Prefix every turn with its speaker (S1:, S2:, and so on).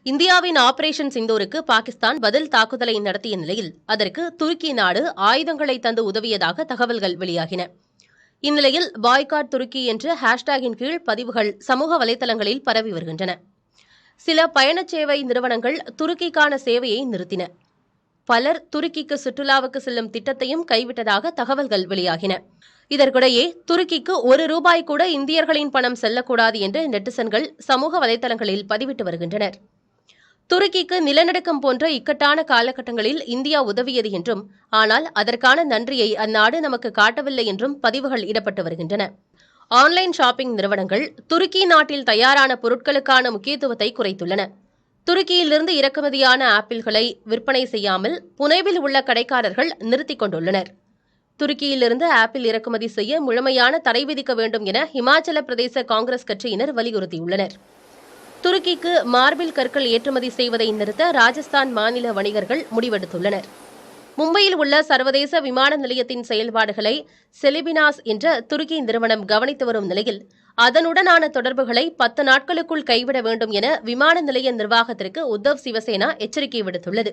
S1: இந்தியாவின் ஆபரேஷன் சிந்தூருக்கு பாகிஸ்தான் பதில் தாக்குதலை நடத்திய நிலையில் அதற்கு துருக்கி நாடு ஆயுதங்களை தந்து உதவியதாக தகவல்கள் வெளியாகின. இந்நிலையில் பாய்காட் துருக்கி என்ற ஹேஷ்டேகின் கீழ் பதிவுகள் சமூக வலைதளங்களில் பரவி வருகின்றன. சில பயணச் சேவை நிறுவனங்கள் துருக்கிக்கான சேவையை நிறுத்தின. பலர் துருக்கிக்கு சுற்றுலாவுக்கு செல்லும் திட்டத்தையும் கைவிட்டதாக தகவல்கள் வெளியாகின. இதற்கிடையே துருக்கிக்கு ₹1 கூட இந்தியர்களின் பணம் செல்லக்கூடாது என்று நெட்டிசன்கள் சமூக வலைதளங்களில் பதிவிட்டு வருகின்றனர். துருக்கிக்கு நிலநடுக்கம் போன்ற இக்கட்டான காலகட்டங்களில் இந்தியா உதவியது என்றும், ஆனால் அதற்கான நன்றியை அந்நாடு நமக்கு காட்டவில்லை என்றும் பதிவுகள் இடப்பட்டு வருகின்றன. ஆன்லைன் ஷாப்பிங் நிறுவனங்கள் துருக்கி நாட்டில் தயாரான பொருட்களுக்கான முக்கியத்துவத்தை குறைத்துள்ளன. துருக்கியிலிருந்து இறக்குமதியான ஆப்பிள்களை விற்பனை செய்யாமல் புனேவில் உள்ள கடைக்காரர்கள் நிறுத்திக் கொண்டுள்ளனர். துருக்கியிலிருந்து ஆப்பிள் இறக்குமதி செய்ய முழுமையான தடை விதிக்க வேண்டும் என இமாச்சல பிரதேச காங்கிரஸ் கட்சியினர் வலியுறுத்தியுள்ளனர். துருக்கிக்கு மார்பிள் கற்கள் ஏற்றுமதி செய்வதை நிறுத்த ராஜஸ்தான் மாநில வணிகர்கள் முடிவெடுத்துள்ளனர். மும்பையில் உள்ள சர்வதேச விமான நிலையத்தின் செயல்பாடுகளை செலிபினாஸ் என்ற துருக்கி நிறுவனம் கவனித்து வரும் நிலையில் அதனுடனான தொடர்புகளை 10 நாட்களுக்குள் கைவிட வேண்டும் என விமான நிலைய நிர்வாகத்திற்கு உத்தவ் சிவசேனா எச்சரிக்கை விடுத்துள்ளது.